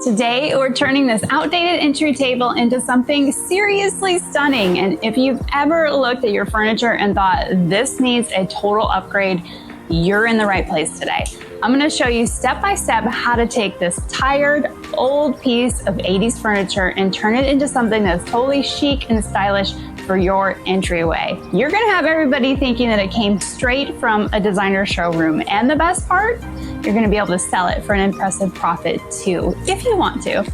Today, we're turning this outdated entry table into something seriously stunning. And if you've ever looked at your furniture and thought this needs a total upgrade, you're in the right place today. I'm going to show you step by step how to take this tired, old piece of 80s furniture and turn it into something that's totally chic and stylish for your entryway. You're going to have everybody thinking that it came straight from a designer showroom. And the best part, you're going to be able to sell it for an impressive profit too, if you want to.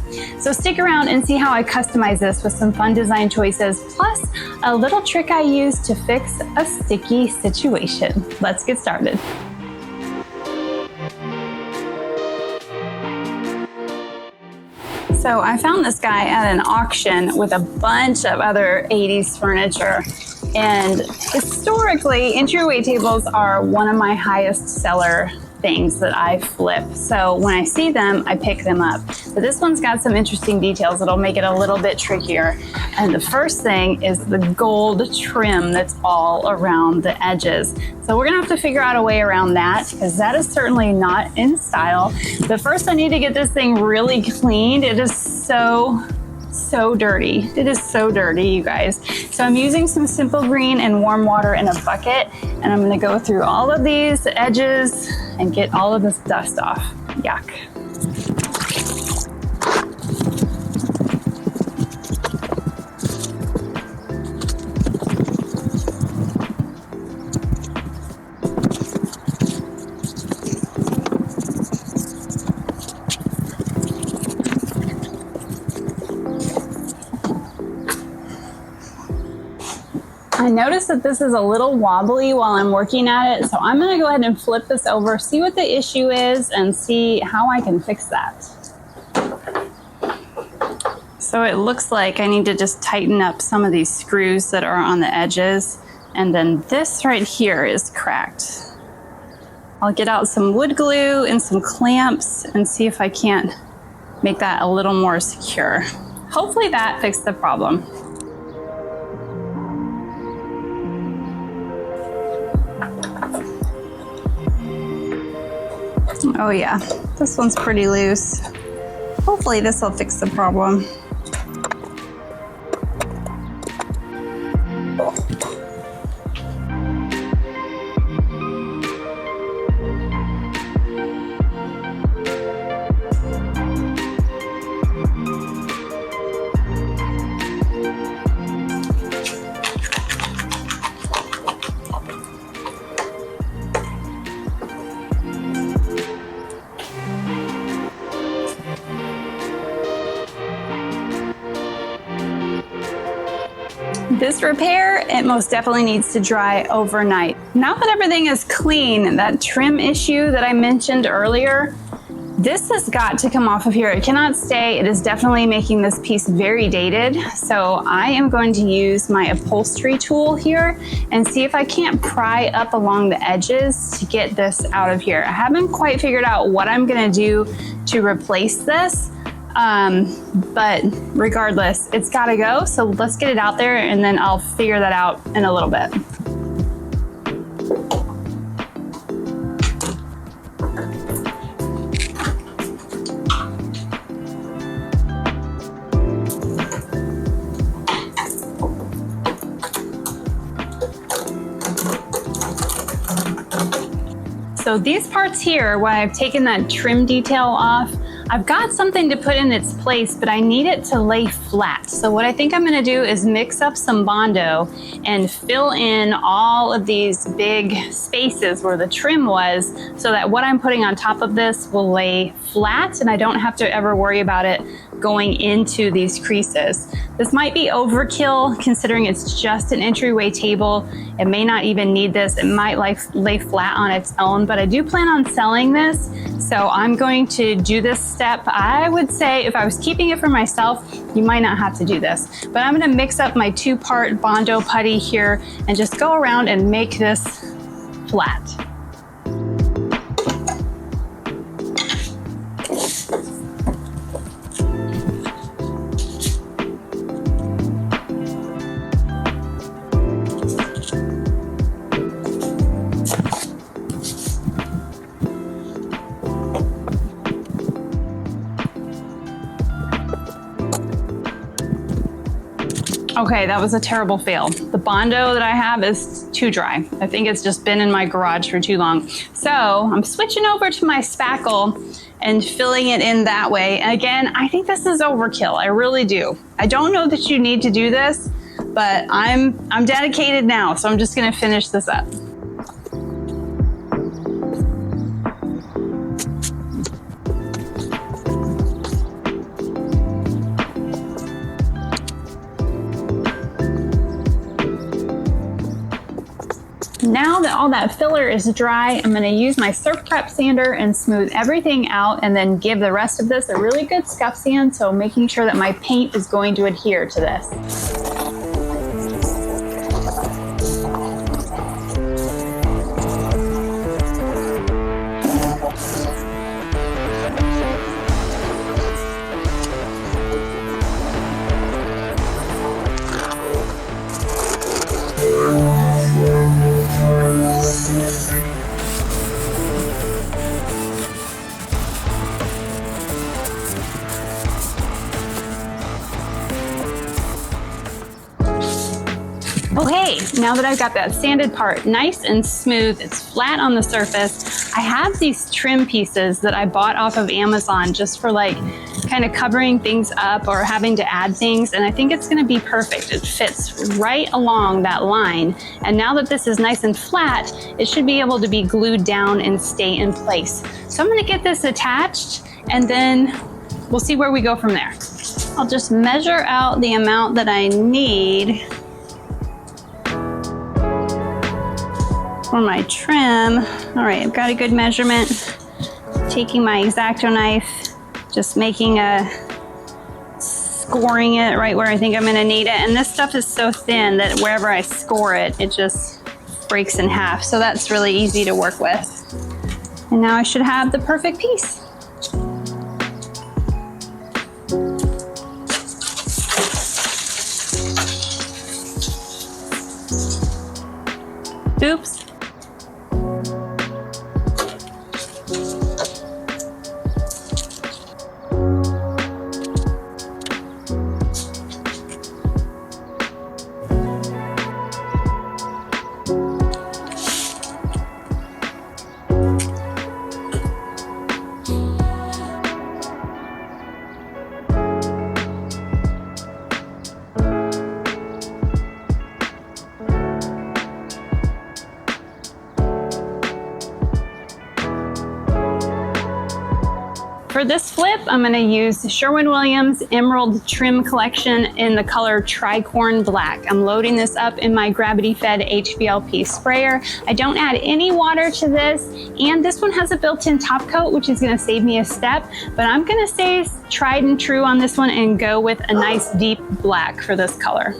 So stick around and see how I customize this with some fun design choices, plus a little trick I use to fix a sticky situation. Let's get started. So I found this guy at an auction with a bunch of other 80s furniture. And historically, entryway tables are one of my highest seller things that I flip. So when I see them, I pick them up. But this one's got some interesting details that'll make it a little bit trickier. And the first thing is the gold trim that's all around the edges. So we're gonna have to figure out a way around that because that is certainly not in style. But first I need to get this thing really cleaned. It is so dirty. It is so dirty, you guys. So I'm using some simple green and warm water in a bucket, and I'm gonna go through all of these edges and get all of this dust off. Yuck. I noticed that this is a little wobbly while I'm working at it, so I'm gonna go ahead and flip this over, see what the issue is, and see how I can fix that. So it looks like I need to just tighten up some of these screws that are on the edges, and then this right here is cracked. I'll get out some wood glue and some clamps and see if I can't make that a little more secure. Hopefully that fixed the problem. Oh yeah, this one's pretty loose. Hopefully this will fix the problem. This repair, it most definitely needs to dry overnight. Now that everything is clean, that trim issue that I mentioned earlier, this has got to come off of here. It cannot stay. It is definitely making this piece very dated. So I am going to use my upholstery tool here and see if I can't pry up along the edges to get this out of here. I haven't quite figured out what I'm gonna do to replace this. But regardless, it's gotta go. So let's get it out there and then I'll figure that out in a little bit. So these parts here, when I've taken that trim detail off, I've got something to put in its place, but I need it to lay flat. So what I think I'm gonna do is mix up some Bondo and fill in all of these big spaces where the trim was so that what I'm putting on top of this will lay flat and I don't have to ever worry about it going into these creases. This might be overkill considering it's just an entryway table. It may not even need this. It might lay flat on its own, but I do plan on selling this. So I'm going to do this step. I would say if I was keeping it for myself, you might not have to do this, but I'm gonna mix up my 2-part Bondo putty here and just go around and make this flat. Okay, that was a terrible fail. The Bondo that I have is too dry. I think it's just been in my garage for too long. So I'm switching over to my spackle and filling it in that way. And again, I think this is overkill. I really do. I don't know that you need to do this, but I'm dedicated now, so I'm just gonna finish this up. Now that all that filler is dry, I'm going to use my Surf Prep sander and smooth everything out, and then give the rest of this a really good scuff sand, so making sure that my paint is going to adhere to this. Okay, now that I've got that sanded part nice and smooth, it's flat on the surface, I have these trim pieces that I bought off of Amazon just for like kind of covering things up or having to add things, and I think it's gonna be perfect. It fits right along that line, and now that this is nice and flat, it should be able to be glued down and stay in place. So I'm gonna get this attached, and then we'll see where we go from there. I'll just measure out the amount that I need for my trim. All right, I've got a good measurement. Taking my X-Acto knife, just scoring it right where I think I'm gonna need it. And this stuff is so thin that wherever I score it, it just breaks in half. So that's really easy to work with. And now I should have the perfect piece. Oops. For this flip, I'm going to use Sherwin-Williams Emerald Trim Collection in the color Tricorn Black. I'm loading this up in my gravity-fed HVLP sprayer. I don't add any water to this, and this one has a built-in top coat, which is going to save me a step, but I'm going to stay tried and true on this one and go with a nice deep black for this color.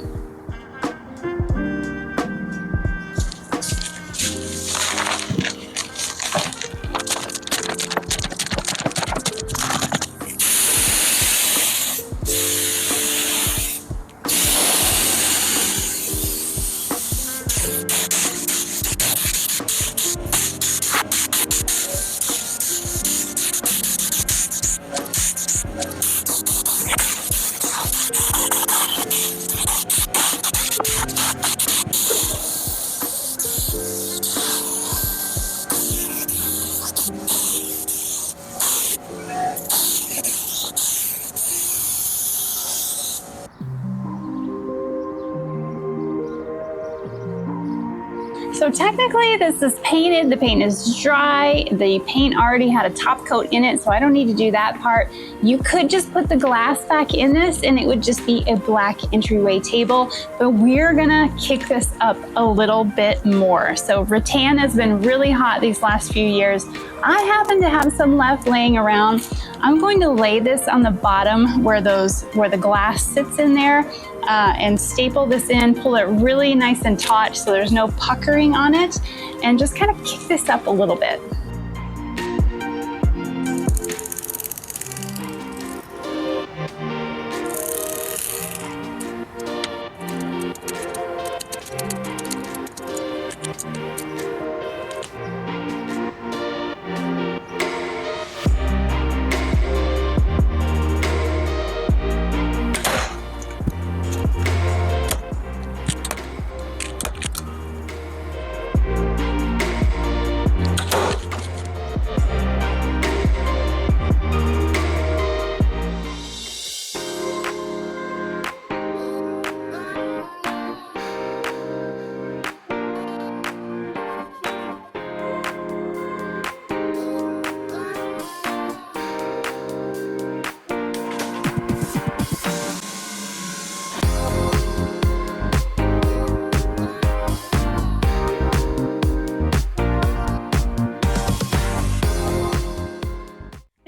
So technically this is painted, the paint is dry, the paint already had a top coat in it, so I don't need to do that part. You could just put the glass back in this and it would just be a black entryway table, but we're gonna kick this up a little bit more. So rattan has been really hot these last few years. I happen to have some left laying around. I'm going to lay this on the bottom where the glass sits in there and staple this in, pull it really nice and taut so there's no puckering on it, and just kind of kick this up a little bit.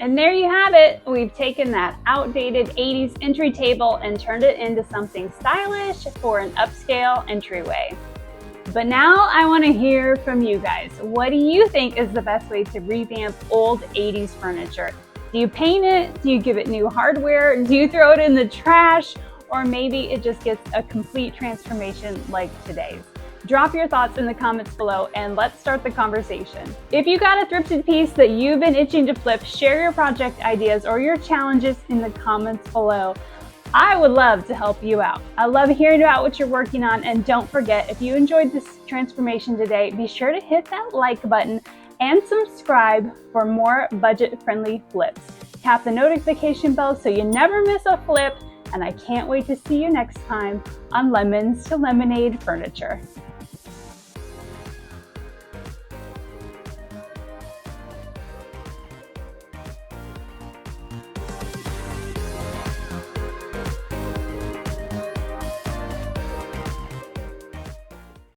And there you have it. We've taken that outdated 80s entry table and turned it into something stylish for an upscale entryway. But now I want to hear from you guys. What do you think is the best way to revamp old 80s furniture? Do you paint it? Do you give it new hardware? Do you throw it in the trash? Or maybe it just gets a complete transformation like today's? Drop your thoughts in the comments below and let's start the conversation. If you got a thrifted piece that you've been itching to flip, share your project ideas or your challenges in the comments below. I would love to help you out. I love hearing about what you're working on, and don't forget, if you enjoyed this transformation today, be sure to hit that like button and subscribe for more budget-friendly flips. Tap the notification bell so you never miss a flip, and I can't wait to see you next time on Lemons to Lemonade Furniture.